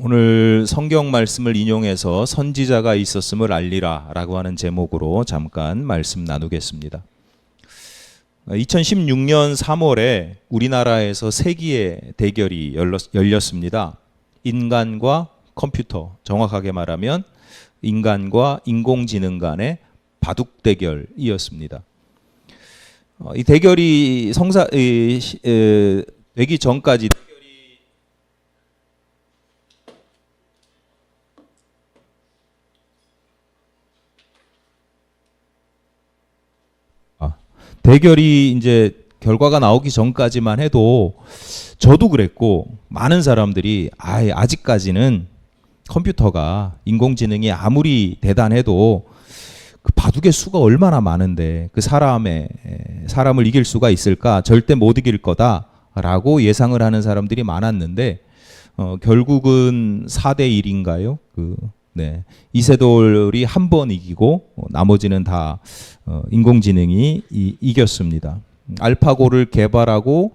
오늘 성경 말씀을 인용해서 선지자가 있었음을 알리라 라고 하는 제목으로 잠깐 말씀 나누겠습니다. 2016년 3월에 우리나라에서 세기의 대결이 열렸습니다. 인간과 컴퓨터, 정확하게 말하면 인간과 인공지능 간의 바둑 대결이었습니다. 이 대결이 되기 전까지 대결이 이제 결과가 나오기 전까지만 해도 저도 그랬고 많은 사람들이 아직까지는 컴퓨터가 인공지능이 아무리 대단해도 그 바둑의 수가 얼마나 많은데 그 사람을 이길 수가 있을까? 절대 못 이길 거다라고 예상을 하는 사람들이 많았는데 결국은 4대 1인가요? 이세돌이 한 번 이기고 나머지는 다 인공지능이 이겼습니다. 알파고를 개발하고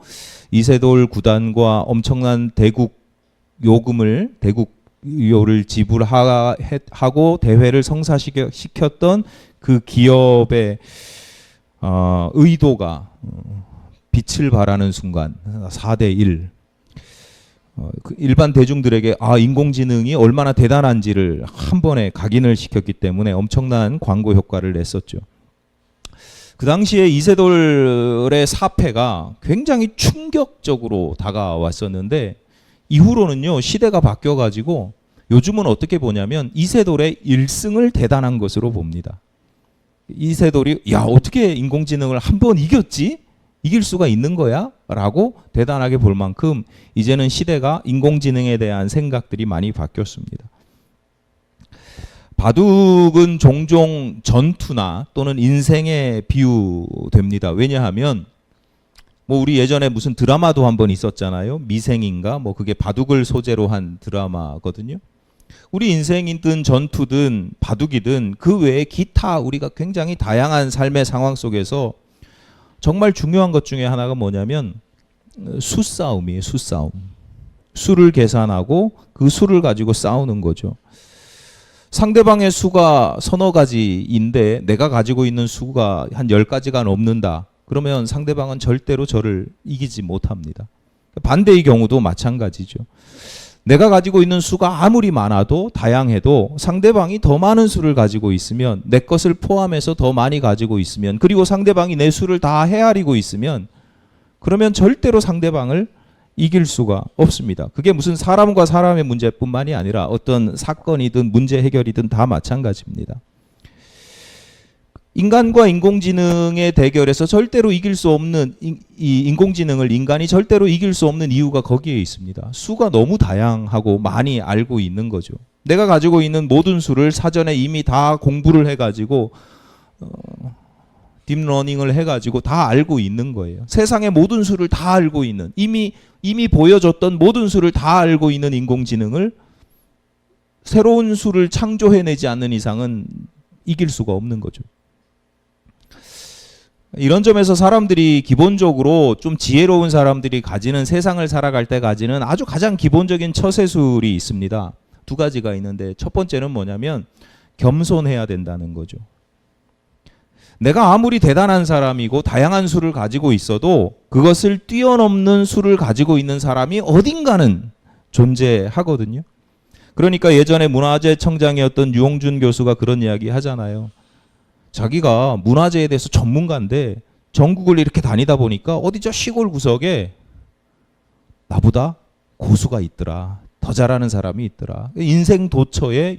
이세돌 구단과 엄청난 대국요를 지불하고 대회를 성사시켰던 그 기업의 의도가 빛을 발하는 순간 4대 1. 일반 대중들에게 인공지능이 얼마나 대단한지를 한 번에 각인을 시켰기 때문에 엄청난 광고 효과를 냈었죠. 그 당시에 이세돌의 사패가 굉장히 충격적으로 다가왔었는데 이후로는요 시대가 바뀌어가지고 요즘은 어떻게 보냐면 이세돌의 1승을 대단한 것으로 봅니다. 이세돌이 어떻게 인공지능을 한 번 이겼지? 이길 수가 있는 거야? 라고 대단하게 볼 만큼 이제는 시대가 인공지능에 대한 생각들이 많이 바뀌었습니다. 바둑은 종종 전투나 또는 인생에 비유됩니다. 왜냐하면 우리 예전에 무슨 드라마도 한번 있었잖아요. 미생인가? 그게 바둑을 소재로 한 드라마거든요. 우리 인생이든 전투든 바둑이든 그 외에 기타 우리가 굉장히 다양한 삶의 상황 속에서 정말 중요한 것 중에 하나가 뭐냐면 수싸움이에요. 수싸움. 수를 계산하고 그 수를 가지고 싸우는 거죠. 상대방의 수가 서너 가지인데 내가 가지고 있는 수가 한 10가지가 넘는다. 그러면 상대방은 절대로 저를 이기지 못합니다. 반대의 경우도 마찬가지죠. 내가 가지고 있는 수가 아무리 많아도 다양해도 상대방이 더 많은 수를 가지고 있으면 내 것을 포함해서 더 많이 가지고 있으면 그리고 상대방이 내 수를 다 헤아리고 있으면 그러면 절대로 상대방을 이길 수가 없습니다. 그게 무슨 사람과 사람의 문제뿐만이 아니라 어떤 사건이든 문제 해결이든 다 마찬가지입니다. 인간과 인공지능의 대결에서 절대로 이길 수 없는 이 인공지능을 인간이 절대로 이길 수 없는 이유가 거기에 있습니다. 수가 너무 다양하고 많이 알고 있는 거죠. 내가 가지고 있는 모든 수를 사전에 이미 다 공부를 해가지고 딥러닝을 해가지고 다 알고 있는 거예요. 세상의 모든 수를 다 알고 있는 이미 보여줬던 모든 수를 다 알고 있는 인공지능을 새로운 수를 창조해내지 않는 이상은 이길 수가 없는 거죠. 이런 점에서 사람들이 기본적으로 좀 지혜로운 사람들이 가지는 세상을 살아갈 때 가지는 아주 가장 기본적인 처세술이 있습니다. 두 가지가 있는데 첫 번째는 뭐냐면 겸손해야 된다는 거죠. 내가 아무리 대단한 사람이고 다양한 수를 가지고 있어도 그것을 뛰어넘는 수를 가지고 있는 사람이 어딘가는 존재하거든요. 그러니까 예전에 문화재청장이었던 유홍준 교수가 그런 이야기 하잖아요. 자기가 문화재에 대해서 전문가인데 전국을 이렇게 다니다 보니까 어디 저 시골 구석에 나보다 고수가 있더라. 더 잘하는 사람이 있더라. 인생 도처에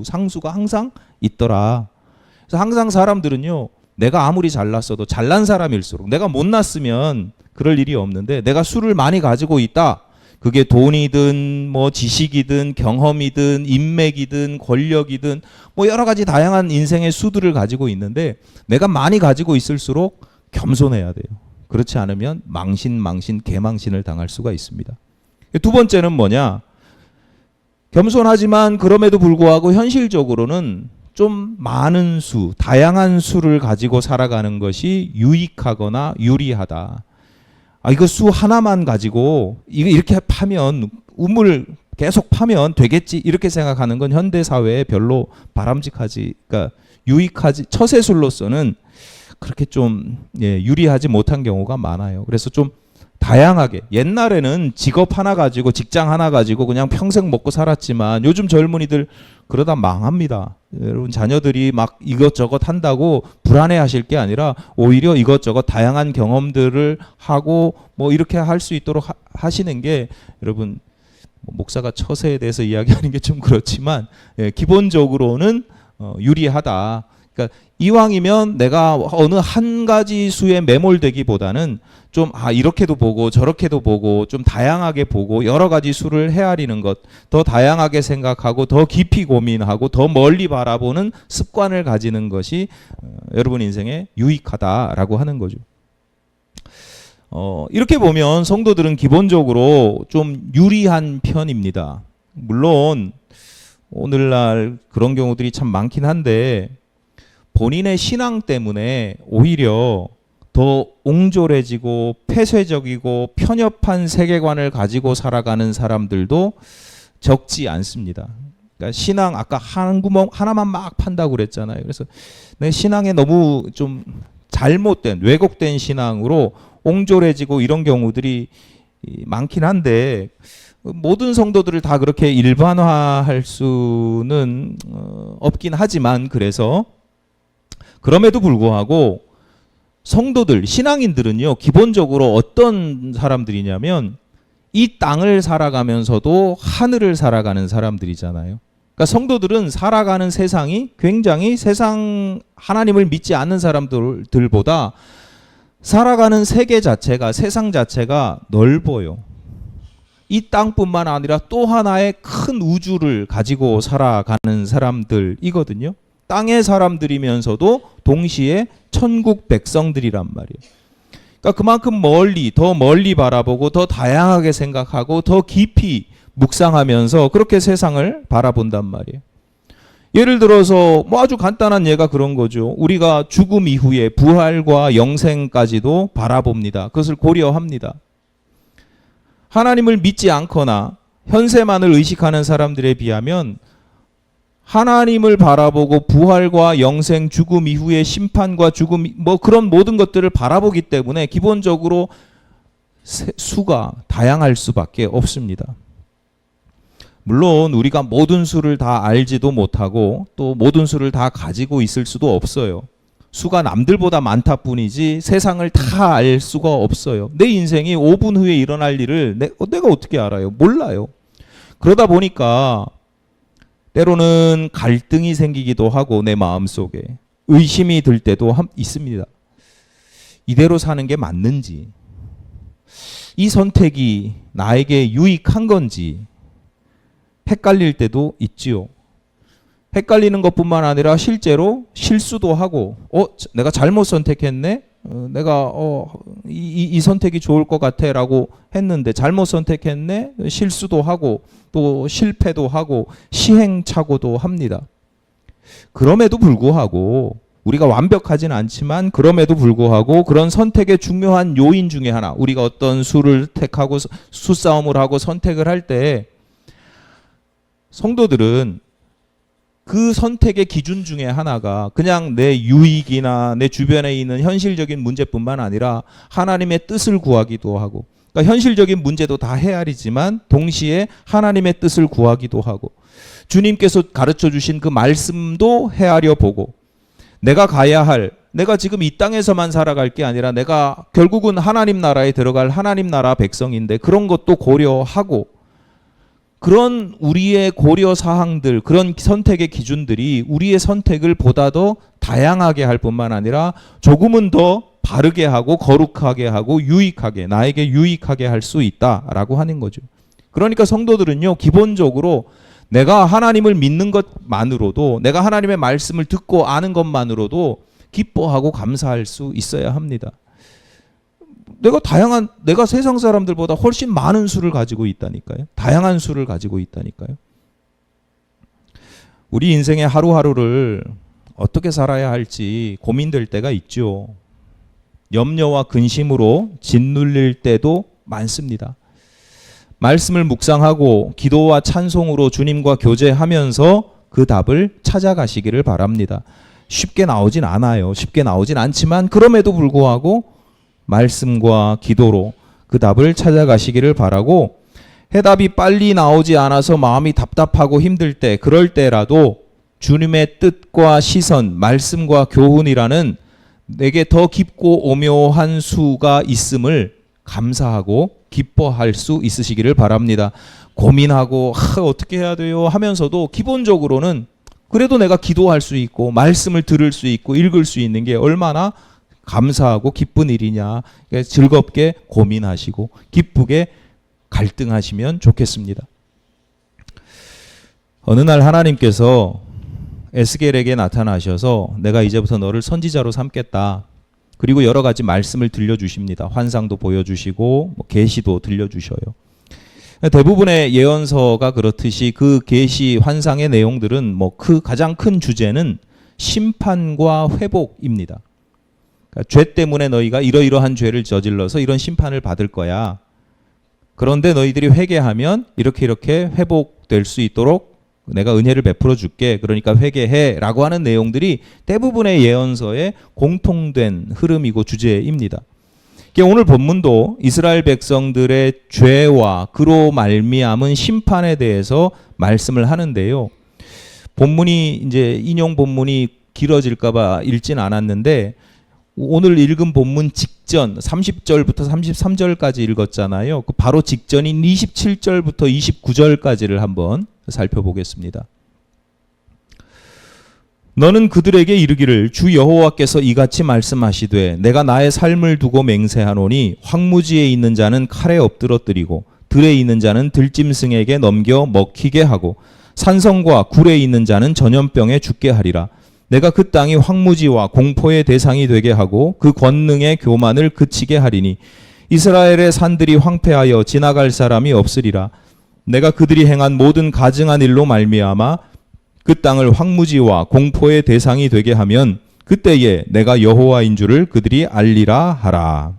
상수가 항상 있더라. 그래서 항상 사람들은요. 내가 아무리 잘났어도 잘난 사람일수록 내가 못났으면 그럴 일이 없는데 내가 수를 많이 가지고 있다. 그게 돈이든 지식이든 경험이든 인맥이든 권력이든 여러 가지 다양한 인생의 수들을 가지고 있는데 내가 많이 가지고 있을수록 겸손해야 돼요. 그렇지 않으면 개망신을 당할 수가 있습니다. 두 번째는 뭐냐? 겸손하지만 그럼에도 불구하고 현실적으로는 좀 많은 수, 다양한 수를 가지고 살아가는 것이 유익하거나 유리하다. 이거 수 하나만 가지고 이거 이렇게 파면 우물 계속 파면 되겠지 이렇게 생각하는 건 현대 사회에 별로 바람직하지, 그러니까 유익하지, 처세술로서는 그렇게 좀 유리하지 못한 경우가 많아요. 그래서 좀 다양하게, 옛날에는 직업 하나 가지고 직장 하나 가지고 그냥 평생 먹고 살았지만 요즘 젊은이들 그러다 망합니다. 여러분 자녀들이 막 이것저것 한다고 불안해하실 게 아니라 오히려 이것저것 다양한 경험들을 하고 뭐 이렇게 할 수 있도록 하시는 게, 여러분 목사가 처세에 대해서 이야기하는 게 좀 그렇지만 기본적으로는 유리하다. 그러니까 이왕이면 내가 어느 한 가지 수에 매몰되기보다는 좀 이렇게도 보고 저렇게도 보고 좀 다양하게 보고 여러 가지 수를 헤아리는 것, 더 다양하게 생각하고 더 깊이 고민하고 더 멀리 바라보는 습관을 가지는 것이 여러분 인생에 유익하다라고 하는 거죠. 이렇게 보면 성도들은 기본적으로 좀 유리한 편입니다. 물론 오늘날 그런 경우들이 참 많긴 한데 본인의 신앙 때문에 오히려 더 옹졸해지고 폐쇄적이고 편협한 세계관을 가지고 살아가는 사람들도 적지 않습니다. 그러니까 신앙 아까 한 구멍 하나만 막 판다고 그랬잖아요. 그래서 내 신앙에 너무 좀 잘못된 왜곡된 신앙으로 옹졸해지고 이런 경우들이 많긴 한데 모든 성도들을 다 그렇게 일반화할 수는 없긴 하지만, 그래서 그럼에도 불구하고 성도들, 신앙인들은요, 기본적으로 어떤 사람들이냐면 이 땅을 살아가면서도 하늘을 살아가는 사람들이잖아요. 그러니까 성도들은 살아가는 세상이 굉장히 세상, 하나님을 믿지 않는 사람들보다 살아가는 세계 자체가, 세상 자체가 넓어요. 이 땅뿐만 아니라 또 하나의 큰 우주를 가지고 살아가는 사람들이거든요. 땅의 사람들이면서도 동시에 천국 백성들이란 말이에요. 그러니까 그만큼 멀리, 더 멀리 바라보고 더 다양하게 생각하고 더 깊이 묵상하면서 그렇게 세상을 바라본단 말이에요. 예를 들어서 뭐 아주 간단한 예가 그런 거죠. 우리가 죽음 이후에 부활과 영생까지도 바라봅니다. 그것을 고려합니다. 하나님을 믿지 않거나 현세만을 의식하는 사람들에 비하면 하나님을 바라보고 부활과 영생, 죽음 이후의 심판과 죽음, 뭐 그런 모든 것들을 바라보기 때문에 기본적으로 수가 다양할 수밖에 없습니다. 물론 우리가 모든 수를 다 알지도 못하고 또 모든 수를 다 가지고 있을 수도 없어요. 수가 남들보다 많다 뿐이지 세상을 다 알 수가 없어요. 내 인생이 5분 후에 일어날 일을 내가 어떻게 알아요? 몰라요. 그러다 보니까 때로는 갈등이 생기기도 하고 내 마음속에 의심이 들 때도 있습니다. 이대로 사는 게 맞는지, 이 선택이 나에게 유익한 건지 헷갈릴 때도 있지요. 헷갈리는 것뿐만 아니라 실제로 실수도 하고 내가 잘못 선택했네? 내가 이 선택이 좋을 것 같아 라고 했는데 잘못 선택했네? 실수도 하고 또 실패도 하고 시행착오도 합니다. 그럼에도 불구하고 우리가 완벽하진 않지만 그럼에도 불구하고 그런 선택의 중요한 요인 중에 하나, 우리가 어떤 수를 택하고 수싸움을 하고 선택을 할 때 성도들은 그 선택의 기준 중에 하나가 그냥 내 유익이나 내 주변에 있는 현실적인 문제뿐만 아니라 하나님의 뜻을 구하기도 하고, 그러니까 현실적인 문제도 다 헤아리지만 동시에 하나님의 뜻을 구하기도 하고 주님께서 가르쳐 주신 그 말씀도 헤아려 보고 내가 가야 할, 내가 지금 이 땅에서만 살아갈 게 아니라 내가 결국은 하나님 나라에 들어갈 하나님 나라 백성인데 그런 것도 고려하고, 그런 우리의 고려 사항들, 그런 선택의 기준들이 우리의 선택을 보다 더 다양하게 할 뿐만 아니라 조금은 더 바르게 하고 거룩하게 하고 유익하게, 나에게 유익하게 할 수 있다라고 하는 거죠. 그러니까 성도들은요, 기본적으로 내가 하나님을 믿는 것만으로도, 내가 하나님의 말씀을 듣고 아는 것만으로도 기뻐하고 감사할 수 있어야 합니다. 내가 세상 사람들보다 훨씬 많은 수를 가지고 있다니까요. 다양한 수를 가지고 있다니까요. 우리 인생의 하루하루를 어떻게 살아야 할지 고민될 때가 있죠. 염려와 근심으로 짓눌릴 때도 많습니다. 말씀을 묵상하고 기도와 찬송으로 주님과 교제하면서 그 답을 찾아가시기를 바랍니다. 쉽게 나오진 않아요. 쉽게 나오진 않지만 그럼에도 불구하고 말씀과 기도로 그 답을 찾아가시기를 바라고, 해답이 빨리 나오지 않아서 마음이 답답하고 힘들 때, 그럴 때라도 주님의 뜻과 시선, 말씀과 교훈이라는 내게 더 깊고 오묘한 수가 있음을 감사하고 기뻐할 수 있으시기를 바랍니다. 고민하고 어떻게 해야 돼요 하면서도 기본적으로는 그래도 내가 기도할 수 있고 말씀을 들을 수 있고 읽을 수 있는 게 얼마나 감사하고 기쁜 일이냐. 즐겁게 고민하시고 기쁘게 갈등하시면 좋겠습니다. 어느 날 하나님께서 에스겔에게 나타나셔서 내가 이제부터 너를 선지자로 삼겠다. 그리고 여러 가지 말씀을 들려주십니다. 환상도 보여주시고 계시도 들려주셔요. 대부분의 예언서가 그렇듯이 그 계시 환상의 내용들은 그 가장 큰 주제는 심판과 회복입니다. 그러니까 죄 때문에 너희가 이러이러한 죄를 저질러서 이런 심판을 받을 거야. 그런데 너희들이 회개하면 이렇게 회복될 수 있도록 내가 은혜를 베풀어 줄게. 그러니까 회개해 라고 하는 내용들이 대부분의 예언서의 공통된 흐름이고 주제입니다. 오늘 본문도 이스라엘 백성들의 죄와 그로 말미암은 심판에 대해서 말씀을 하는데요. 본문이 이제 인용 본문이 길어질까봐 읽진 않았는데, 오늘 읽은 본문 직전 30절부터 33절까지 읽었잖아요. 그 바로 직전인 27절부터 29절까지를 한번 살펴보겠습니다. 너는 그들에게 이르기를 주 여호와께서 이같이 말씀하시되 내가 나의 삶을 두고 맹세하노니 황무지에 있는 자는 칼에 엎드러뜨리고 들에 있는 자는 들짐승에게 넘겨 먹히게 하고 산성과 굴에 있는 자는 전염병에 죽게 하리라. 내가 그 땅이 황무지와 공포의 대상이 되게 하고 그 권능의 교만을 그치게 하리니 이스라엘의 산들이 황폐하여 지나갈 사람이 없으리라. 내가 그들이 행한 모든 가증한 일로 말미암아 그 땅을 황무지와 공포의 대상이 되게 하면 그때에 내가 여호와인 줄을 그들이 알리라 하라.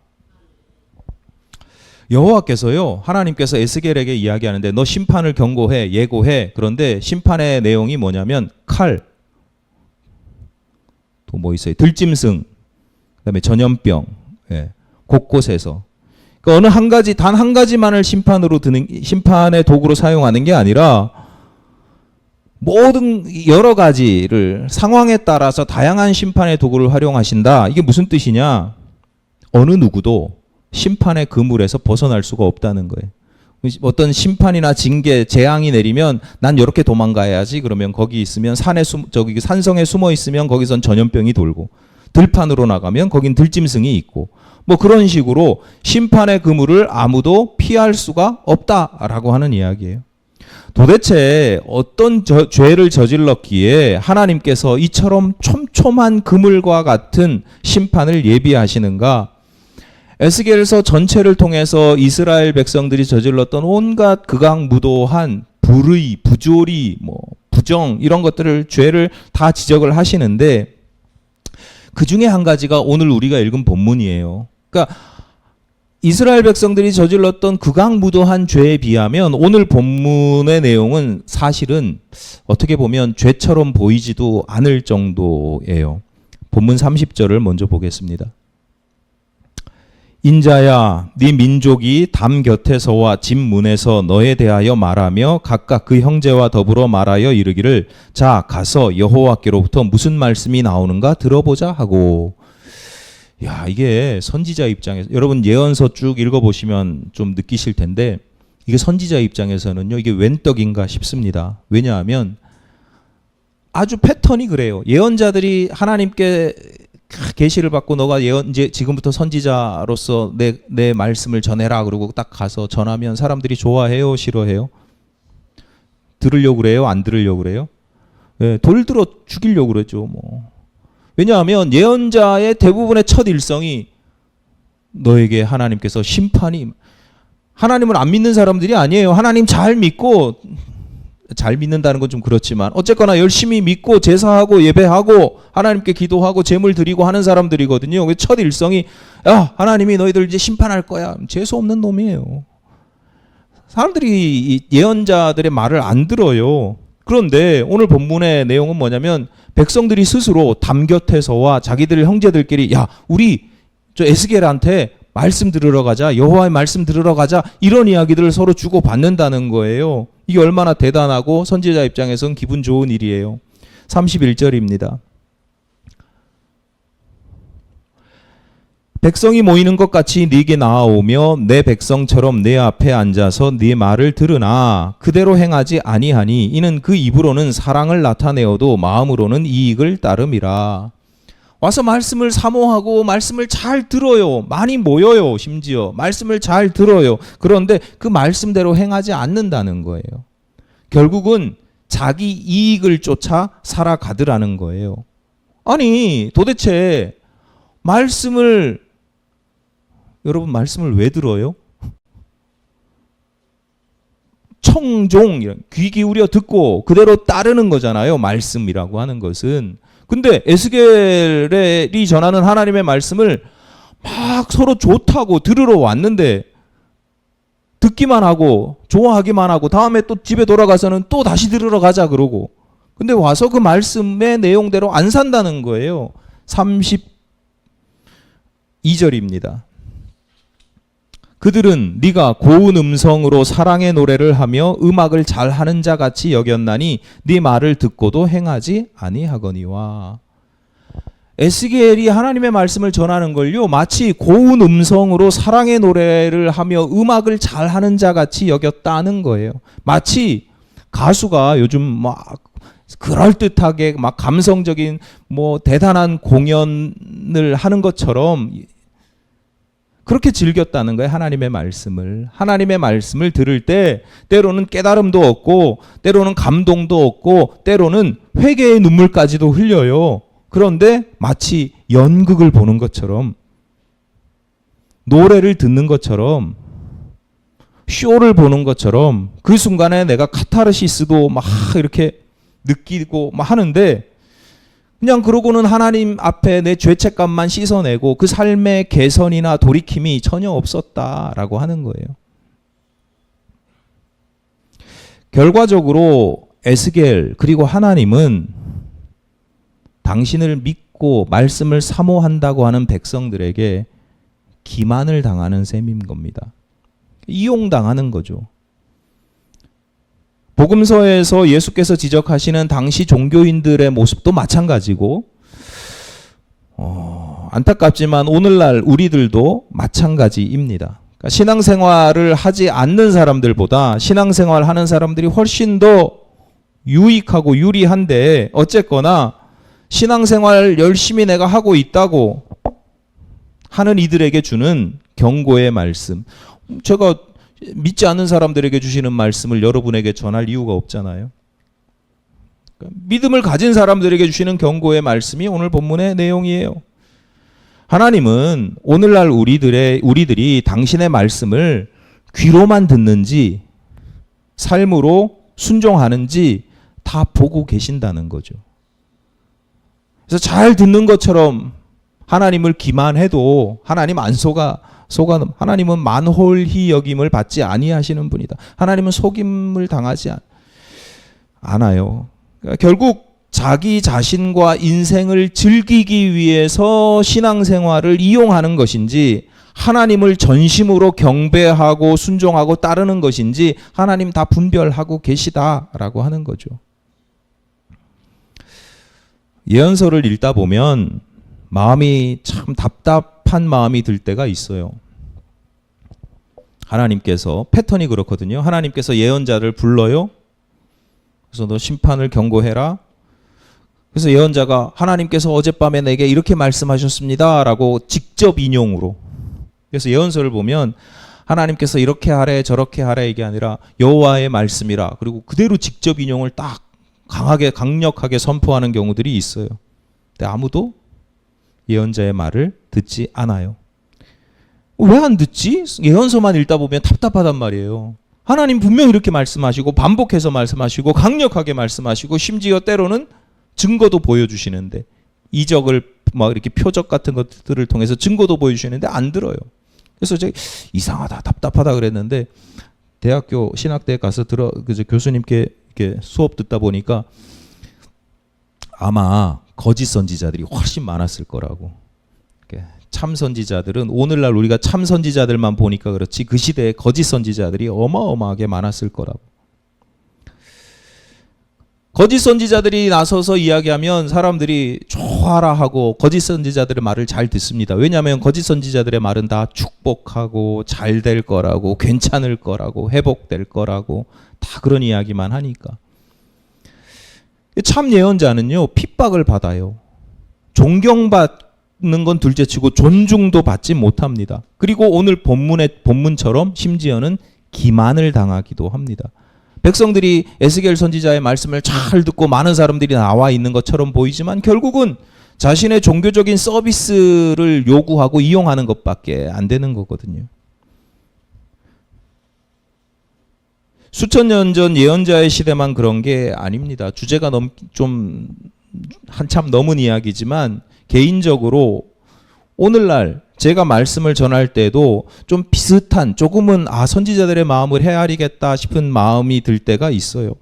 여호와께서요, 하나님께서 에스겔에게 이야기하는데 너 심판을 경고해, 예고해. 그런데 심판의 내용이 뭐냐면 칼, 또 뭐 있어요? 들짐승, 그다음에 전염병, 곳곳에서. 그러니까 어느 한 가지, 단 한 가지만을 심판의 도구로 사용하는 게 아니라 모든 여러 가지를 상황에 따라서 다양한 심판의 도구를 활용하신다. 이게 무슨 뜻이냐? 어느 누구도 심판의 그물에서 벗어날 수가 없다는 거예요. 어떤 심판이나 징계, 재앙이 내리면 난 이렇게 도망가야지. 그러면 거기 있으면 저기 산성에 숨어 있으면 거기선 전염병이 돌고, 들판으로 나가면 거긴 들짐승이 있고, 그런 식으로 심판의 그물을 아무도 피할 수가 없다라고 하는 이야기예요. 도대체 어떤 죄를 저질렀기에 하나님께서 이처럼 촘촘한 그물과 같은 심판을 예비하시는가? 에스겔서 전체를 통해서 이스라엘 백성들이 저질렀던 온갖 극악무도한 불의, 부조리, 부정 이런 것들을, 죄를 다 지적을 하시는데 그 중에 한 가지가 오늘 우리가 읽은 본문이에요. 그러니까 이스라엘 백성들이 저질렀던 극악무도한 죄에 비하면 오늘 본문의 내용은 사실은 어떻게 보면 죄처럼 보이지도 않을 정도예요. 본문 30절을 먼저 보겠습니다. 인자야, 네 민족이 담 곁에서와 집 문에서 너에 대하여 말하며 각각 그 형제와 더불어 말하여 이르기를 자 가서 여호와께로부터 무슨 말씀이 나오는가 들어보자 하고. 야, 이게 선지자 입장에서, 여러분 예언서 쭉 읽어보시면 좀 느끼실 텐데 이게 선지자 입장에서는요, 이게 웬 떡인가 싶습니다. 왜냐하면 아주 패턴이 그래요. 예언자들이 하나님께 계시를 받고 너가 이제 지금부터 선지자로서 내 말씀을 전해라. 그러고 딱 가서 전하면 사람들이 좋아해요, 싫어해요? 들으려고 그래요, 안 들으려고 그래요? 돌 들어 죽이려고 그러죠, 왜냐하면 예언자의 대부분의 첫 일성이 너에게 하나님께서 심판이, 하나님을 안 믿는 사람들이 아니에요. 하나님 잘 믿고 잘 믿는다는 건 좀 그렇지만 어쨌거나 열심히 믿고 제사하고 예배하고 하나님께 기도하고 제물 드리고 하는 사람들이거든요. 첫 일성이 야, 하나님이 너희들 이제 심판할 거야. 재수 없는 놈이에요. 사람들이 이 예언자들의 말을 안 들어요. 그런데 오늘 본문의 내용은 뭐냐면 백성들이 스스로 담곁에서와 자기들 형제들끼리 야, 우리 저 에스겔한테 말씀 들으러 가자. 여호와의 말씀 들으러 가자. 이런 이야기들을 서로 주고 받는다는 거예요. 이게 얼마나 대단하고 선지자 입장에서는 기분 좋은 일이에요. 31절입니다. 백성이 모이는 것 같이 네게 나아오며 내 백성처럼 내 앞에 앉아서 네 말을 들으나 그대로 행하지 아니하니 이는 그 입으로는 사랑을 나타내어도 마음으로는 이익을 따름이라. 와서 말씀을 사모하고 말씀을 잘 들어요. 많이 모여요. 심지어 말씀을 잘 들어요. 그런데 그 말씀대로 행하지 않는다는 거예요. 결국은 자기 이익을 쫓아 살아가더라는 거예요. 아니 도대체 여러분 말씀을 왜 들어요? 청종, 귀 기울여 듣고 그대로 따르는 거잖아요. 말씀이라고 하는 것은. 근데 에스겔이 전하는 하나님의 말씀을 막 서로 좋다고 들으러 왔는데 듣기만 하고 좋아하기만 하고 다음에 또 집에 돌아가서는 또 다시 들으러 가자 그러고 근데 와서 그 말씀의 내용대로 안 산다는 거예요. 32절입니다. 그들은 네가 고운 음성으로 사랑의 노래를 하며 음악을 잘하는 자 같이 여겼나니 네 말을 듣고도 행하지 아니하거니와. 에스겔이 하나님의 말씀을 전하는 걸요 마치 고운 음성으로 사랑의 노래를 하며 음악을 잘하는 자 같이 여겼다는 거예요. 마치 가수가 요즘 막 그럴듯하게 막 감성적인 뭐 대단한 공연을 하는 것처럼 그렇게 즐겼다는 거예요. 하나님의 말씀을 들을 때 때로는 깨달음도 얻고 때로는 감동도 얻고 때로는 회개의 눈물까지도 흘려요. 그런데 마치 연극을 보는 것처럼 노래를 듣는 것처럼 쇼를 보는 것처럼 그 순간에 내가 카타르시스도 막 이렇게 느끼고 막 하는데 그냥 그러고는 하나님 앞에 내 죄책감만 씻어내고 그 삶의 개선이나 돌이킴이 전혀 없었다라고 하는 거예요. 결과적으로 에스겔 그리고 하나님은 당신을 믿고 말씀을 사모한다고 하는 백성들에게 기만을 당하는 셈인 겁니다. 이용당하는 거죠. 복음서에서 예수께서 지적하시는 당시 종교인들의 모습도 마찬가지고 안타깝지만 오늘날 우리들도 마찬가지입니다. 그러니까 신앙생활을 하지 않는 사람들보다 신앙생활하는 사람들이 훨씬 더 유익하고 유리한데 어쨌거나 신앙생활 열심히 내가 하고 있다고 하는 이들에게 주는 경고의 말씀. 제가 믿지 않는 사람들에게 주시는 말씀을 여러분에게 전할 이유가 없잖아요. 믿음을 가진 사람들에게 주시는 경고의 말씀이 오늘 본문의 내용이에요. 하나님은 오늘날 우리들이 당신의 말씀을 귀로만 듣는지 삶으로 순종하는지 다 보고 계신다는 거죠. 그래서 잘 듣는 것처럼 하나님을 기만해도 하나님 안 속아 하나님은 만홀히 여김을 받지 아니하시는 분이다. 하나님은 속임을 당하지 않아요. 그러니까 결국 자기 자신과 인생을 즐기기 위해서 신앙생활을 이용하는 것인지 하나님을 전심으로 경배하고 순종하고 따르는 것인지 하나님 다 분별하고 계시다라고 하는 거죠. 예언서를 읽다 보면 마음이 참 답답한 마음이 들 때가 있어요. 하나님께서 패턴이 그렇거든요. 하나님께서 예언자를 불러요. 그래서 너 심판을 경고해라. 그래서 예언자가 하나님께서 어젯밤에 내게 이렇게 말씀하셨습니다 라고 직접 인용으로. 그래서 예언서를 보면 하나님께서 이렇게 하래 저렇게 하래 이게 아니라 여호와의 말씀이라 그리고 그대로 직접 인용을 딱 강력하게 선포하는 경우들이 있어요. 근데 아무도 예언자의 말을 듣지 않아요. 왜 안 듣지? 예언서만 읽다 보면 답답하단 말이에요. 하나님 분명히 이렇게 말씀하시고 반복해서 말씀하시고 강력하게 말씀하시고 심지어 때로는 증거도 보여주시는데 이적을 막 이렇게 표적 같은 것들을 통해서 증거도 보여주시는데 안 들어요. 그래서 제가 이상하다 답답하다 그랬는데 대학교 신학대에 가서 교수님께 이렇게 수업 듣다 보니까 아마 거짓 선지자들이 훨씬 많았을 거라고. 참 선지자들은 오늘날 우리가 참 선지자들만 보니까 그렇지 그 시대에 거짓 선지자들이 어마어마하게 많았을 거라고. 거짓 선지자들이 나서서 이야기하면 사람들이 좋아라 하고 거짓 선지자들의 말을 잘 듣습니다. 왜냐하면 거짓 선지자들의 말은 다 축복하고 잘 될 거라고 괜찮을 거라고 회복될 거라고 다 그런 이야기만 하니까. 참 예언자는요 핍박을 받아요. 존경받는 건 둘째치고 존중도 받지 못합니다. 그리고 오늘 본문처럼 심지어는 기만을 당하기도 합니다. 백성들이 에스겔 선지자의 말씀을 잘 듣고 많은 사람들이 나와 있는 것처럼 보이지만 결국은 자신의 종교적인 서비스를 요구하고 이용하는 것밖에 안 되는 거거든요. 수천 년 전 예언자의 시대만 그런 게 아닙니다. 주제가 좀 한참 넘은 이야기지만 개인적으로 오늘날 제가 말씀을 전할 때도 좀 비슷한 조금은 선지자들의 마음을 헤아리겠다 싶은 마음이 들 때가 있어요.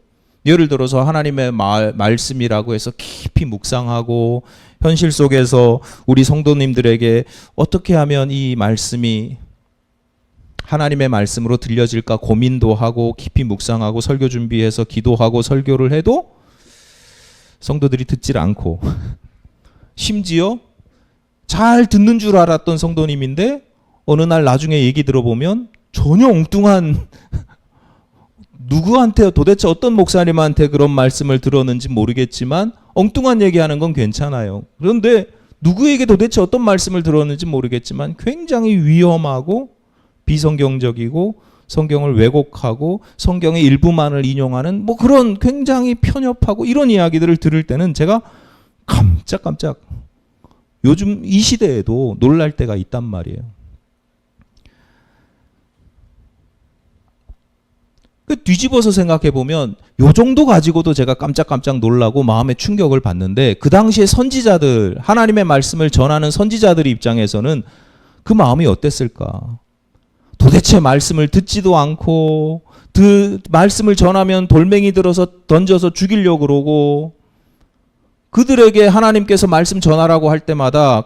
예를 들어서 하나님의 말씀이라고 해서 깊이 묵상하고 현실 속에서 우리 성도님들에게 어떻게 하면 이 말씀이 하나님의 말씀으로 들려질까 고민도 하고 깊이 묵상하고 설교 준비해서 기도하고 설교를 해도 성도들이 듣질 않고 심지어 잘 듣는 줄 알았던 성도님인데 어느 날 나중에 얘기 들어보면 전혀 엉뚱한 누구한테 도대체 어떤 목사님한테 그런 말씀을 들었는지 모르겠지만 엉뚱한 얘기하는 건 괜찮아요. 그런데 누구에게 도대체 어떤 말씀을 들었는지 모르겠지만 굉장히 위험하고 비성경적이고 성경을 왜곡하고 성경의 일부만을 인용하는 뭐 그런 굉장히 편협하고 이런 이야기들을 들을 때는 제가 깜짝깜짝 요즘 이 시대에도 놀랄 때가 있단 말이에요. 뒤집어서 생각해 보면 요 정도 가지고도 제가 깜짝깜짝 놀라고 마음의 충격을 받는데 그 당시에 선지자들 하나님의 말씀을 전하는 선지자들 입장에서는 그 마음이 어땠을까? 도대체 말씀을 듣지도 않고 말씀을 전하면 돌멩이 들어서 던져서 죽이려고 그러고 그들에게 하나님께서 말씀 전하라고 할 때마다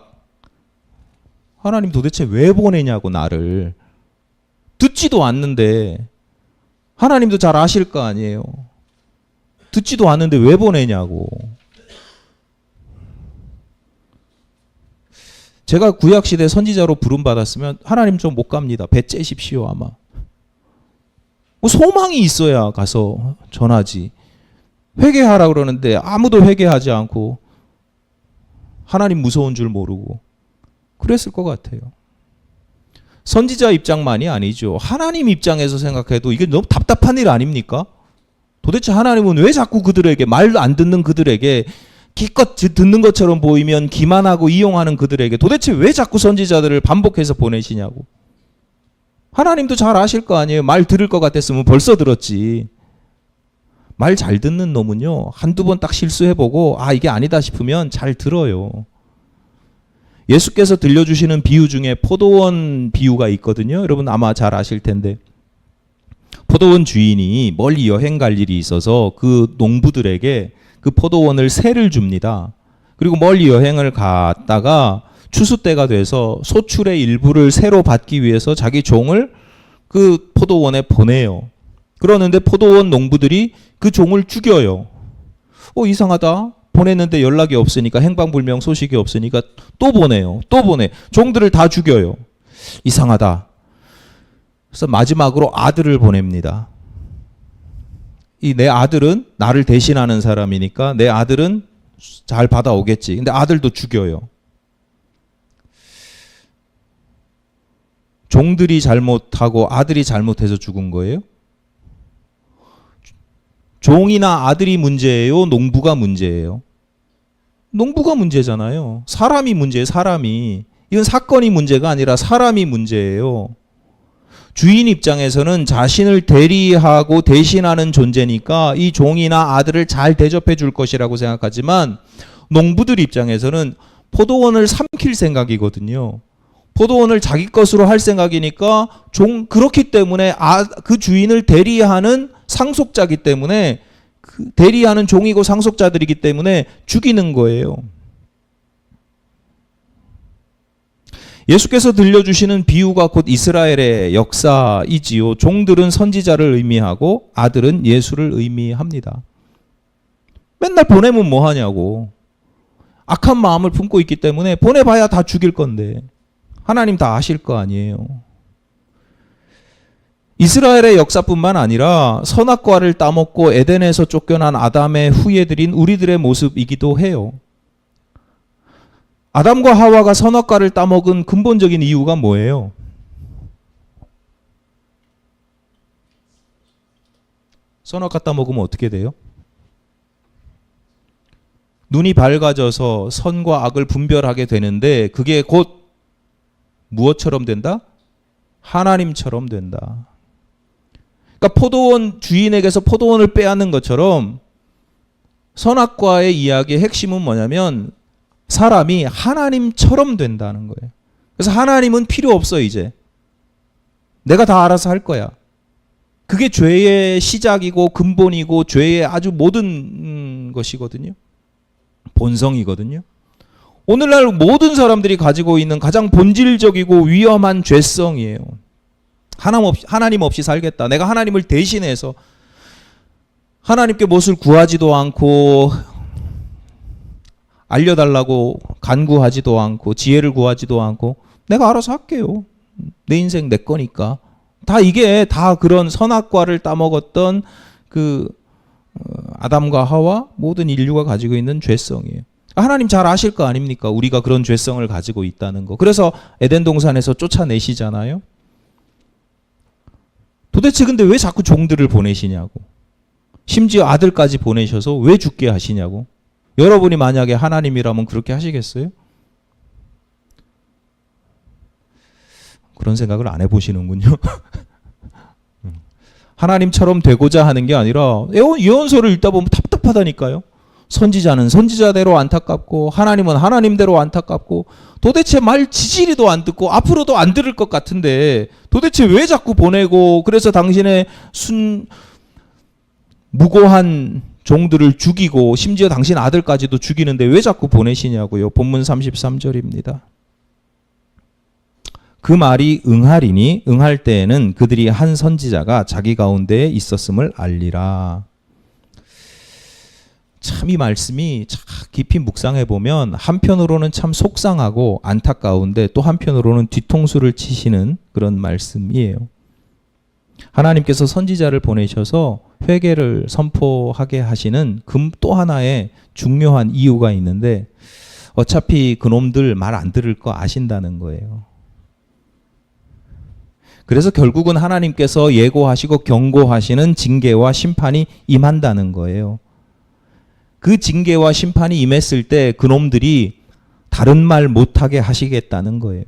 하나님 도대체 왜 보내냐고 나를 듣지도 않는데 하나님도 잘 아실 거 아니에요. 듣지도 않는데 왜 보내냐고. 제가 구약시대 선지자로 부름받았으면 하나님 좀 못 갑니다. 배 째십시오 아마. 뭐 소망이 있어야 가서 전하지. 회개하라 그러는데 아무도 회개하지 않고 하나님 무서운 줄 모르고 그랬을 것 같아요. 선지자 입장만이 아니죠. 하나님 입장에서 생각해도 이게 너무 답답한 일 아닙니까? 도대체 하나님은 왜 자꾸 그들에게 말도 안 듣는 그들에게 기껏 듣는 것처럼 보이면 기만하고 이용하는 그들에게 도대체 왜 자꾸 선지자들을 반복해서 보내시냐고. 하나님도 잘 아실 거 아니에요. 말 들을 것 같았으면 벌써 들었지. 말 잘 듣는 놈은요. 한두 번 딱 실수해보고 이게 아니다 싶으면 잘 들어요. 예수께서 들려주시는 비유 중에 포도원 비유가 있거든요. 여러분 아마 잘 아실 텐데 포도원 주인이 멀리 여행 갈 일이 있어서 그 농부들에게 그 포도원을 세를 줍니다. 그리고 멀리 여행을 갔다가 추수 때가 돼서 소출의 일부를 세로 받기 위해서 자기 종을 그 포도원에 보내요. 그러는데 포도원 농부들이 그 종을 죽여요. 이상하다. 보냈는데 연락이 없으니까 행방불명 소식이 없으니까 또 보내요. 또 보내. 종들을 다 죽여요. 이상하다. 그래서 마지막으로 아들을 보냅니다. 내 아들은 나를 대신하는 사람이니까 내 아들은 잘 받아오겠지. 근데 아들도 죽여요. 종들이 잘못하고 아들이 잘못해서 죽은 거예요? 종이나 아들이 문제예요? 농부가 문제예요? 농부가 문제잖아요. 사람이 문제예요. 사람이. 이건 사건이 문제가 아니라 사람이 문제예요. 주인 입장에서는 자신을 대리하고 대신하는 존재니까 이 종이나 아들을 잘 대접해 줄 것이라고 생각하지만, 농부들 입장에서는 포도원을 삼킬 생각이거든요. 포도원을 자기 것으로 할 생각이니까 그렇기 때문에 그 주인을 대리하는 상속자이기 때문에, 대리하는 종이고 상속자들이기 때문에 죽이는 거예요. 예수께서 들려주시는 비유가 곧 이스라엘의 역사이지요. 종들은 선지자를 의미하고 아들은 예수를 의미합니다. 맨날 보내면 뭐 하냐고. 악한 마음을 품고 있기 때문에 보내봐야 다 죽일 건데 하나님 다 아실 거 아니에요. 이스라엘의 역사뿐만 아니라 선악과를 따먹고 에덴에서 쫓겨난 아담의 후예들인 우리들의 모습이기도 해요. 아담과 하와가 선악과를 따먹은 근본적인 이유가 뭐예요? 선악과 따먹으면 어떻게 돼요? 눈이 밝아져서 선과 악을 분별하게 되는데, 그게 곧 무엇처럼 된다? 하나님처럼 된다. 그러니까 포도원 주인에게서 포도원을 빼앗는 것처럼 선악과의 이야기의 핵심은 뭐냐면 사람이 하나님처럼 된다는 거예요. 그래서 하나님은 필요 없어. 이제 내가 다 알아서 할 거야. 그게 죄의 시작이고 근본이고 죄의 아주 모든 것이거든요. 본성이거든요. 오늘날 모든 사람들이 가지고 있는 가장 본질적이고 위험한 죄성이에요. 하나님 없이 살겠다. 내가 하나님을 대신해서 하나님께 무엇을 구하지도 않고 알려달라고 간구하지도 않고 지혜를 구하지도 않고 내가 알아서 할게요. 내 인생 내 거니까. 이게 다 그런 선악과를 따먹었던 아담과 하와 모든 인류가 가지고 있는 죄성이에요. 하나님 잘 아실 거 아닙니까? 우리가 그런 죄성을 가지고 있다는 거. 그래서 에덴 동산에서 쫓아내시잖아요. 도대체 근데 왜 자꾸 종들을 보내시냐고. 심지어 아들까지 보내셔서 왜 죽게 하시냐고. 여러분이 만약에 하나님이라면 그렇게 하시겠어요? 그런 생각을 안 해보시는군요. 하나님처럼 되고자 하는 게 아니라 예언서를 읽다 보면 답답하다니까요. 선지자는 선지자대로 안타깝고 하나님은 하나님대로 안타깝고 도대체 말 지지리도 안 듣고 앞으로도 안 들을 것 같은데 도대체 왜 자꾸 보내고, 그래서 당신의 무고한 종들을 죽이고 심지어 당신 아들까지도 죽이는데 왜 자꾸 보내시냐고요. 본문 33절입니다. 그 말이 응하리니 응할 때에는 그들이 한 선지자가 자기 가운데에 있었음을 알리라. 참 이 말씀이 참 깊이 묵상해 보면 한편으로는 참 속상하고 안타까운데 또 한편으로는 뒤통수를 치시는 그런 말씀이에요. 하나님께서 선지자를 보내셔서 회개를 선포하게 하시는 또 하나의 중요한 이유가 있는데, 어차피 그놈들 말 안 들을 거 아신다는 거예요. 그래서 결국은 하나님께서 예고하시고 경고하시는 징계와 심판이 임한다는 거예요. 그 징계와 심판이 임했을 때 그놈들이 다른 말 못하게 하시겠다는 거예요.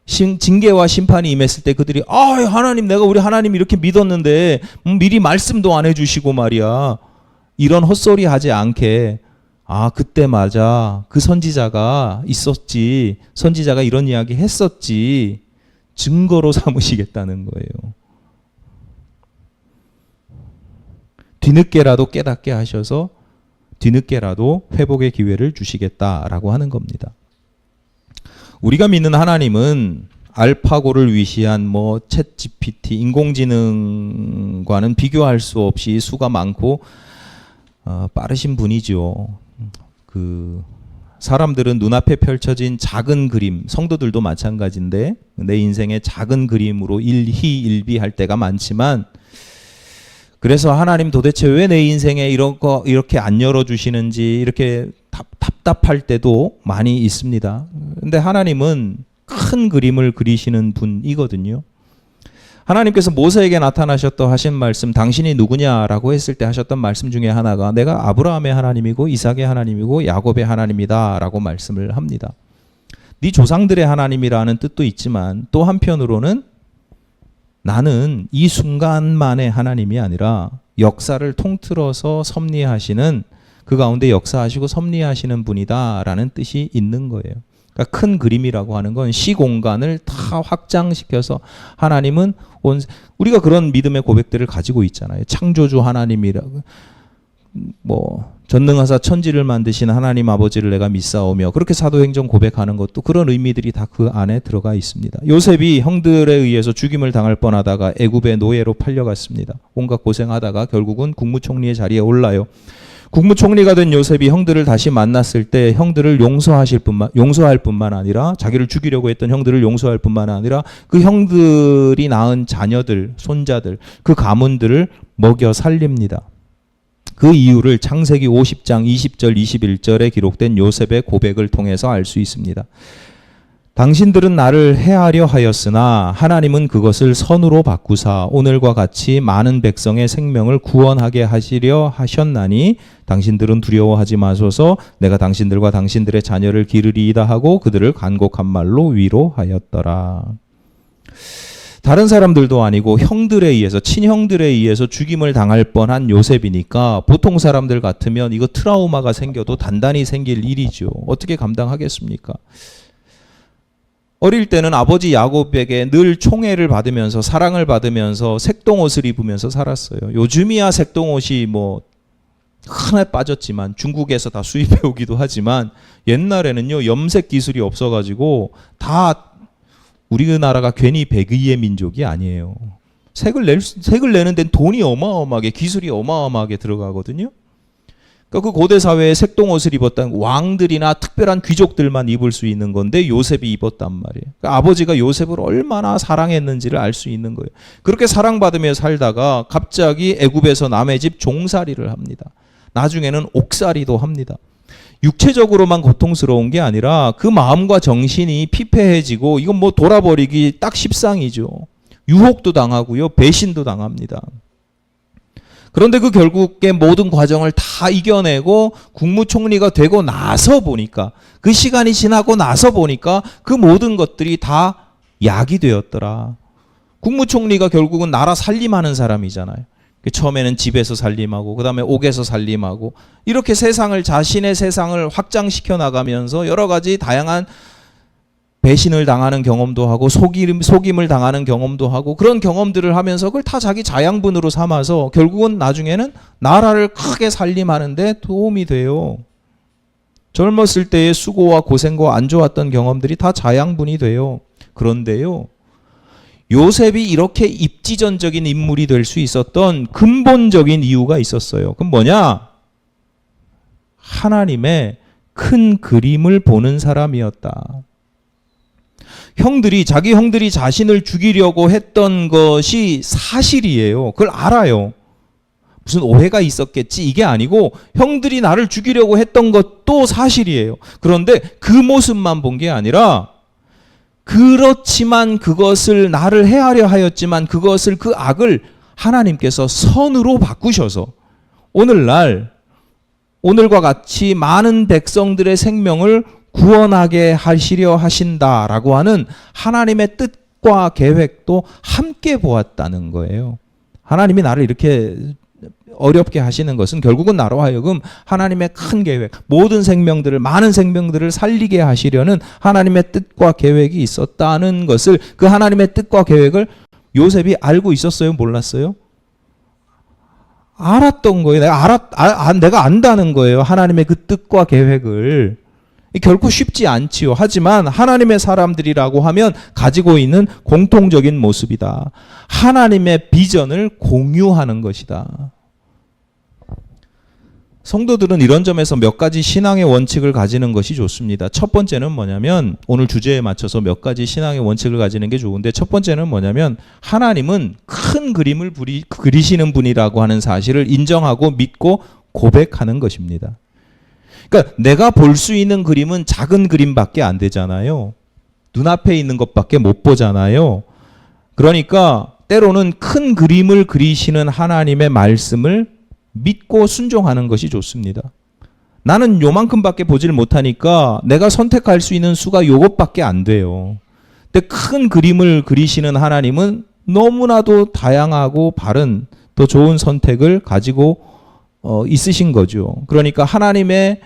징계와 심판이 임했을 때 그들이 하나님, 내가 우리 하나님 이렇게 믿었는데 미리 말씀도 안 해주시고 말이야, 이런 헛소리 하지 않게, 그때 맞아, 그 선지자가 있었지, 선지자가 이런 이야기 했었지, 증거로 삼으시겠다는 거예요. 뒤늦게라도 깨닫게 하셔서 뒤늦게라도 회복의 기회를 주시겠다라고 하는 겁니다. 우리가 믿는 하나님은 알파고를 위시한 챗 GPT, 인공지능과는 비교할 수 없이 수가 많고 빠르신 분이죠. 사람들은 눈앞에 펼쳐진 작은 그림, 성도들도 마찬가지인데 내 인생의 작은 그림으로 일희일비할 때가 많지만, 그래서 하나님 도대체 왜 내 인생에 이런 거 이렇게 안 열어주시는지 이렇게 답답할 때도 많이 있습니다. 근데 하나님은 큰 그림을 그리시는 분이거든요. 하나님께서 모세에게 나타나셨다 하신 말씀, 당신이 누구냐라고 했을 때 하셨던 말씀 중에 하나가 내가 아브라함의 하나님이고 이삭의 하나님이고 야곱의 하나님이다 라고 말씀을 합니다. 네 조상들의 하나님이라는 뜻도 있지만 또 한편으로는 나는 이 순간만의 하나님이 아니라 역사를 통틀어서 섭리하시는, 그 가운데 역사하시고 섭리하시는 분이다라는 뜻이 있는 거예요. 그러니까 큰 그림이라고 하는 건 시공간을 다 확장시켜서 하나님은 우리가 그런 믿음의 고백들을 가지고 있잖아요. 창조주 하나님이라고, 전능하사 천지를 만드신 하나님 아버지를 내가 믿사오며, 그렇게 사도행전 고백하는 것도 그런 의미들이 다 그 안에 들어가 있습니다. 요셉이 형들에 의해서 죽임을 당할 뻔하다가 애굽의 노예로 팔려갔습니다. 온갖 고생하다가 결국은 국무총리의 자리에 올라요. 국무총리가 된 요셉이 형들을 다시 만났을 때 형들을 용서할 뿐만 아니라, 자기를 죽이려고 했던 형들을 용서할 뿐만 아니라 그 형들이 낳은 자녀들, 손자들, 그 가문들을 먹여 살립니다. 그 이유를 창세기 50장 20절 21절에 기록된 요셉의 고백을 통해서 알 수 있습니다. 당신들은 나를 해하려 하였으나 하나님은 그것을 선으로 바꾸사 오늘과 같이 많은 백성의 생명을 구원하게 하시려 하셨나니 당신들은 두려워하지 마소서. 내가 당신들과 당신들의 자녀를 기르리이다 하고 그들을 간곡한 말로 위로하였더라. 다른 사람들도 아니고 형들에 의해서, 친형들에 의해서 죽임을 당할 뻔한 요셉이니까 보통 사람들 같으면 이거 트라우마가 생겨도 단단히 생길 일이죠. 어떻게 감당하겠습니까? 어릴 때는 아버지 야곱에게 늘 총애를 받으면서, 사랑을 받으면서 색동옷을 입으면서 살았어요. 요즘이야 색동옷이 큰에 빠졌지만 중국에서 다 수입해 오기도 하지만, 옛날에는요 염색 기술이 없어가지고 다, 우리나라가 괜히 백의의 민족이 아니에요. 색을 내는 데는 돈이 어마어마하게, 기술이 어마어마하게 들어가거든요. 그러니까 그 고대 사회에 색동옷을 입었던 왕들이나 특별한 귀족들만 입을 수 있는 건데 요셉이 입었단 말이에요. 그러니까 아버지가 요셉을 얼마나 사랑했는지를 알 수 있는 거예요. 그렇게 사랑받으며 살다가 갑자기 애굽에서 남의 집 종살이를 합니다. 나중에는 옥살이도 합니다. 육체적으로만 고통스러운 게 아니라 그 마음과 정신이 피폐해지고, 이건 돌아버리기 딱 십상이죠. 유혹도 당하고요, 배신도 당합니다. 그런데 그 결국의 모든 과정을 다 이겨내고 국무총리가 되고 나서 보니까, 그 시간이 지나고 나서 보니까 그 모든 것들이 다 약이 되었더라. 국무총리가 결국은 나라 살림하는 사람이잖아요. 처음에는 집에서 살림하고, 그 다음에 옥에서 살림하고, 이렇게 자신의 세상을 확장시켜 나가면서 여러 가지 다양한 배신을 당하는 경험도 하고 속임을 당하는 경험도 하고, 그런 경험들을 하면서 그걸 다 자기 자양분으로 삼아서 결국은 나중에는 나라를 크게 살림하는 데 도움이 돼요. 젊었을 때의 수고와 고생과 안 좋았던 경험들이 다 자양분이 돼요. 그런데요, 요셉이 이렇게 입지전적인 인물이 될 수 있었던 근본적인 이유가 있었어요. 그럼 뭐냐? 하나님의 큰 그림을 보는 사람이었다. 자기 형들이 자신을 죽이려고 했던 것이 사실이에요. 그걸 알아요. 무슨 오해가 있었겠지 이게 아니고, 형들이 나를 죽이려고 했던 것도 사실이에요. 그런데 그 모습만 본 게 아니라, 그렇지만 그것을 나를 해하려 하였지만 그것을, 그 악을 하나님께서 선으로 바꾸셔서 오늘과 같이 많은 백성들의 생명을 구원하게 하시려 하신다라고 하는 하나님의 뜻과 계획도 함께 보았다는 거예요. 하나님이 나를 이렇게 어렵게 하시는 것은 결국은 나로 하여금 하나님의 큰 계획, 많은 생명들을 살리게 하시려는 하나님의 뜻과 계획이 있었다는 것을, 그 하나님의 뜻과 계획을 요셉이 알고 있었어요? 몰랐어요? 알았던 거예요. 내가 안다는 거예요. 하나님의 그 뜻과 계획을. 결코 쉽지 않지요. 하지만 하나님의 사람들이라고 하면 가지고 있는 공통적인 모습이다. 하나님의 비전을 공유하는 것이다. 성도들은 이런 점에서 몇 가지 신앙의 원칙을 가지는 것이 좋습니다. 첫 번째는 뭐냐면, 오늘 주제에 맞춰서 몇 가지 신앙의 원칙을 가지는 게 좋은데, 첫 번째는 뭐냐면 하나님은 큰 그림을 그리시는 분이라고 하는 사실을 인정하고 믿고 고백하는 것입니다. 그러니까 내가 볼 수 있는 그림은 작은 그림밖에 안 되잖아요. 눈앞에 있는 것밖에 못 보잖아요. 그러니까 때로는 큰 그림을 그리시는 하나님의 말씀을 믿고 순종하는 것이 좋습니다. 나는 요만큼밖에 보질 못하니까 내가 선택할 수 있는 수가 요것밖에 안 돼요. 근데 큰 그림을 그리시는 하나님은 너무나도 다양하고 바른 더 좋은 선택을 가지고 있으신 거죠. 그러니까 하나님의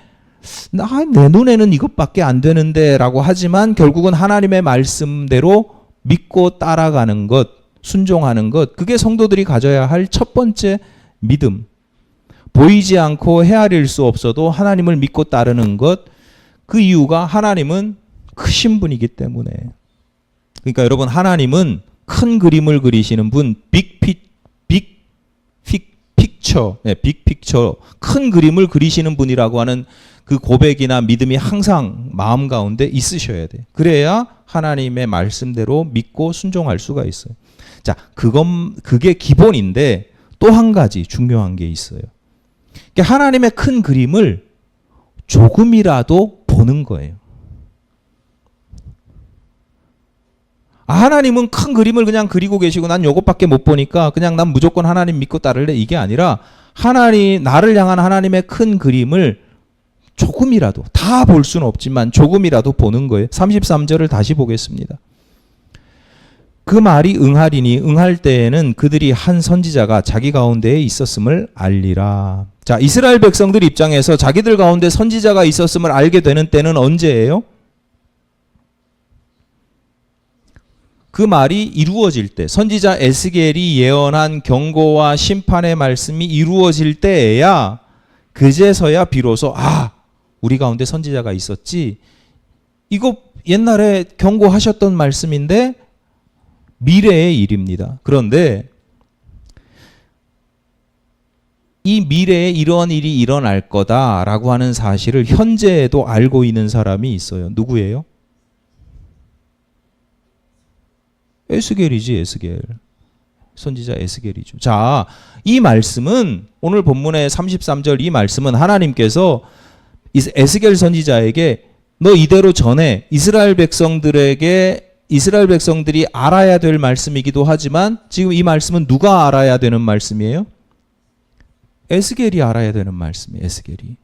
내 눈에는 이것밖에 안 되는데 라고 하지만 결국은 하나님의 말씀대로 믿고 따라가는 것, 순종하는 것, 그게 성도들이 가져야 할 첫 번째 믿음. 보이지 않고 헤아릴 수 없어도 하나님을 믿고 따르는 것, 그 이유가 하나님은 크신 분이기 때문에. 그러니까 여러분, 하나님은 큰 그림을 그리시는 분, 빅 픽처, 큰 그림을 그리시는 분이라고 하는 그 고백이나 믿음이 항상 마음 가운데 있으셔야 돼. 그래야 하나님의 말씀대로 믿고 순종할 수가 있어요. 자, 그게 기본인데 또 한 가지 중요한 게 있어요. 그러니까 하나님의 큰 그림을 조금이라도 보는 거예요. 하나님은 큰 그림을 그냥 그리고 계시고 난 요것밖에 못 보니까 그냥 난 무조건 하나님 믿고 따를래, 이게 아니라 나를 향한 하나님의 큰 그림을 조금이라도, 다 볼 수는 없지만 조금이라도 보는 거예요. 33절을 다시 보겠습니다. 그 말이 응하리니 응할 때에는 그들이 한 선지자가 자기 가운데에 있었음을 알리라. 자, 이스라엘 백성들 입장에서 자기들 가운데 선지자가 있었음을 알게 되는 때는 언제예요? 그 말이 이루어질 때, 선지자 에스겔이 예언한 경고와 심판의 말씀이 이루어질 때에야, 그제서야 비로소 우리 가운데 선지자가 있었지, 이거 옛날에 경고하셨던 말씀인데 미래의 일입니다. 그런데 이 미래에 이런 일이 일어날 거다라고 하는 사실을 현재에도 알고 있는 사람이 있어요. 누구예요? 에스겔이지, 에스겔. 선지자 에스겔이죠. 자, 이 말씀은 오늘 본문의 33절 이 말씀은 하나님께서 에스겔 선지자에게 너 이대로 전해, 이스라엘 백성들이 알아야 될 말씀이기도 하지만 지금 이 말씀은 누가 알아야 되는 말씀이에요? 에스겔이 알아야 되는 말씀이에요. 에스겔이.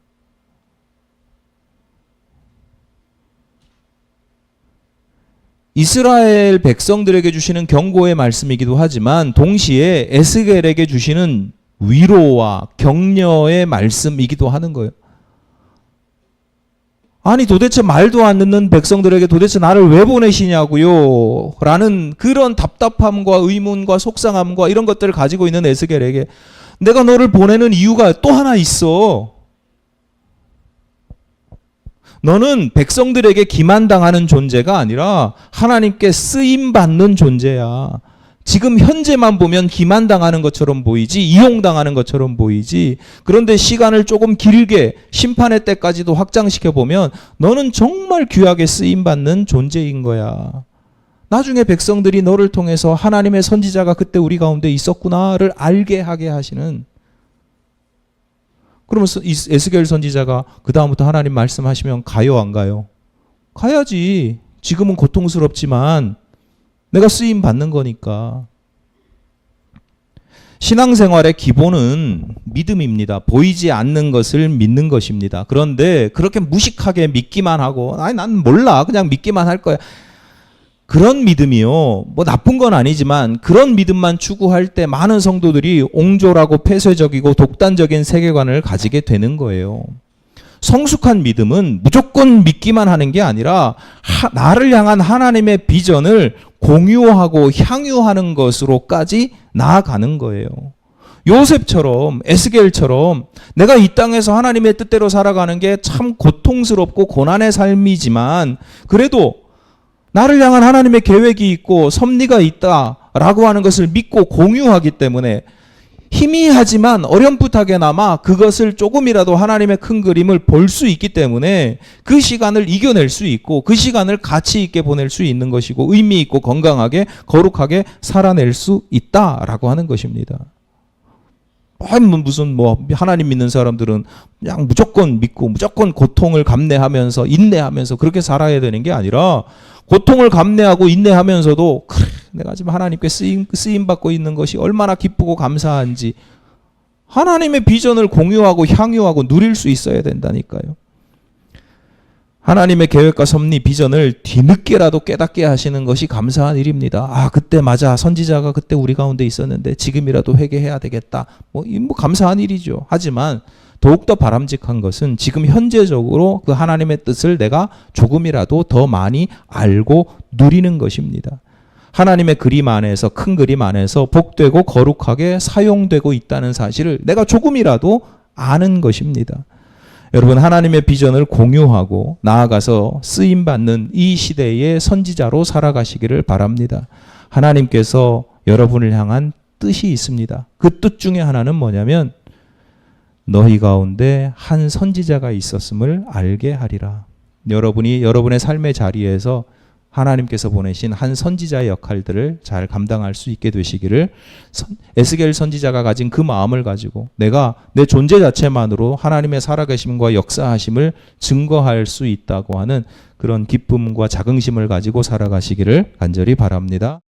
이스라엘 백성들에게 주시는 경고의 말씀이기도 하지만 동시에 에스겔에게 주시는 위로와 격려의 말씀이기도 하는 거예요. 아니 도대체 말도 안 듣는 백성들에게 도대체 나를 왜 보내시냐고요? 라는 그런 답답함과 의문과 속상함과 이런 것들을 가지고 있는 에스겔에게 내가 너를 보내는 이유가 또 하나 있어. 너는 백성들에게 기만당하는 존재가 아니라 하나님께 쓰임받는 존재야. 지금 현재만 보면 기만당하는 것처럼 보이지, 이용당하는 것처럼 보이지. 그런데 시간을 조금 길게 심판의 때까지도 확장시켜 보면 너는 정말 귀하게 쓰임받는 존재인 거야. 나중에 백성들이 너를 통해서 하나님의 선지자가 그때 우리 가운데 있었구나를 알게 하게 하시는. 그러면 에스겔 선지자가 그 다음부터 하나님 말씀하시면 가요, 안 가요? 가야지. 지금은 고통스럽지만 내가 쓰임 받는 거니까. 신앙생활의 기본은 믿음입니다. 보이지 않는 것을 믿는 것입니다. 그런데 그렇게 무식하게 믿기만 하고 난 몰라, 그냥 믿기만 할 거야, 그런 믿음이요, 뭐 나쁜 건 아니지만 그런 믿음만 추구할 때 많은 성도들이 옹졸하고 폐쇄적이고 독단적인 세계관을 가지게 되는 거예요. 성숙한 믿음은 무조건 믿기만 하는 게 아니라 나를 향한 하나님의 비전을 공유하고 향유하는 것으로까지 나아가는 거예요. 요셉처럼, 에스겔처럼 내가 이 땅에서 하나님의 뜻대로 살아가는 게 참 고통스럽고 고난의 삶이지만 그래도 나를 향한 하나님의 계획이 있고 섭리가 있다라고 하는 것을 믿고 공유하기 때문에 희미하지만 어렴풋하게나마 그것을 조금이라도 하나님의 큰 그림을 볼 수 있기 때문에 그 시간을 이겨낼 수 있고 그 시간을 가치 있게 보낼 수 있는 것이고 의미 있고 건강하게 거룩하게 살아낼 수 있다라고 하는 것입니다. 무슨 하나님 믿는 사람들은 그냥 무조건 믿고 무조건 고통을 감내하면서 인내하면서 그렇게 살아야 되는 게 아니라 고통을 감내하고 인내하면서도 그래, 내가 지금 하나님께 쓰임 받고 있는 것이 얼마나 기쁘고 감사한지 하나님의 비전을 공유하고 향유하고 누릴 수 있어야 된다니까요. 하나님의 계획과 섭리, 비전을 뒤늦게라도 깨닫게 하시는 것이 감사한 일입니다. 아, 그때 맞아. 선지자가 그때 우리 가운데 있었는데 지금이라도 회개해야 되겠다. 뭐 감사한 일이죠. 하지만 더욱더 바람직한 것은 지금 현재적으로 그 하나님의 뜻을 내가 조금이라도 더 많이 알고 누리는 것입니다. 하나님의 그림 안에서, 큰 그림 안에서 복되고 거룩하게 사용되고 있다는 사실을 내가 조금이라도 아는 것입니다. 여러분, 하나님의 비전을 공유하고 나아가서 쓰임받는 이 시대의 선지자로 살아가시기를 바랍니다. 하나님께서 여러분을 향한 뜻이 있습니다. 그 뜻 중에 하나는 뭐냐면 너희 가운데 한 선지자가 있었음을 알게 하리라. 여러분이 여러분의 삶의 자리에서 하나님께서 보내신 한 선지자의 역할들을 잘 감당할 수 있게 되시기를, 에스겔 선지자가 가진 그 마음을 가지고 내가 내 존재 자체만으로 하나님의 살아계심과 역사하심을 증거할 수 있다고 하는 그런 기쁨과 자긍심을 가지고 살아가시기를 간절히 바랍니다.